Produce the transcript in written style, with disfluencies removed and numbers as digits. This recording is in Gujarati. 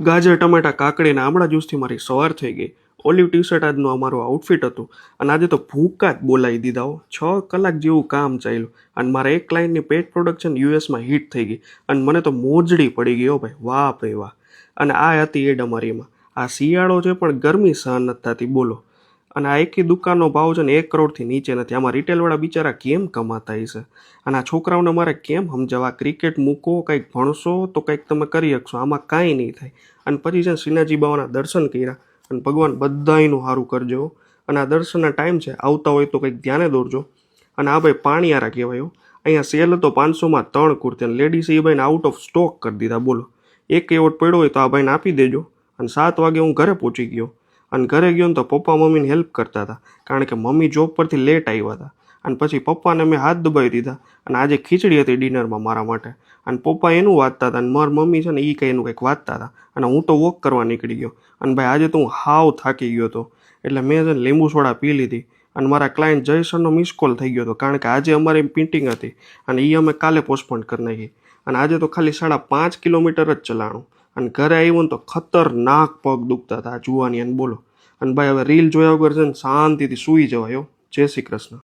ગાજર ટમાટા કાકડી ને આમળા જ્યુસથી મારી સવાર થઈ ગઈ. ઓલિવ ટી શર્ટ આજનું અમારું આઉટફિટ હતું અને આજે તો ભૂકા જ બોલાવી દીધા હો. 6 કલાક જેવું કામ ચાલ્યું અને મારા એક ક્લાયન્ટની પેટ પ્રોડક્શન યુએસમાં હિટ થઈ ગઈ અને મને તો મોજડી પડી ગઈ હો ભાઈ, વાહ ભાઈ વાહ. અને આ હતી એડ અમારીમાં. આ શિયાળો છે પણ ગરમી સહન નથી થતી બોલો. અને આ એકી દુકાનનો ભાવ છે ને 1 કરોડથી નીચે નથી. આમાં રિટેલવાળા બિચારા કેમ કમાતા હશે? અને આ છોકરાઓને મારે કેમ સમજાવવા? ક્રિકેટ મૂકો, કંઈક ભણશો તો કંઈક તમે કરી શકશો, આમાં કાંઈ નહીં થાય. અને પછી છે શ્રીનાથજી બાવાના દર્શન કર્યા અને ભગવાન બધાયનું સારું કરજો. અને આ દર્શનના ટાઈમ છે, આવતા હોય તો કંઈક ધ્યાને દોરજો. અને આ ભાઈ પાણીયારા કહેવાય હો. અહીંયા સેલ હતો 500માં 3 કુર્તી અને લેડીઝે એ ભાઈને આઉટ ઓફ સ્ટોક કરી દીધા બોલો. એક એવોર્ડ પડ્યો હોય તો આ ભાઈને આપી દેજો. અને 7 વાગે હું ઘરે પહોંચી ગયો. અને ઘરે ગયો ને તો પપ્પા મમ્મીને હેલ્પ કરતા હતા, કારણ કે મમ્મી જોબ પરથી લેટ આવ્યા હતા. અને પછી પપ્પાને મેં હાથ દબાવી દીધા અને આજે ખીચડી હતી ડિનરમાં મારા માટે. અને પપ્પા એનું વાંચતા હતા અને મારી મમ્મી છે ને એ કંઈ એનું કંઈક વાંચતા હતા. અને હું તો વોક કરવા નીકળી ગયો. અને ભાઈ આજે તો હું હાવ થાકી ગયો હતો, એટલે મેં છે ને લીંબુ સોડા પી લીધી. અને મારા ક્લાયન્ટ જયસરનો મિસ કોલ થઈ ગયો હતો, કારણ કે આજે અમારી મીટિંગ હતી અને એ અમે કાલે પોસ્ટપોન કરી નાખી. અને આજે તો ખાલી 5.5 કિલોમીટર જ ચલાણું. અને ઘરે આવ્યું ને તો ખતરનાક પગ દુખતા હતા આ જુવાની. અને બોલો. અને ભાઈ હવે રીલ જોયા વગર છે ને શાંતિથી સૂઈ જવાય. જય શ્રી કૃષ્ણ.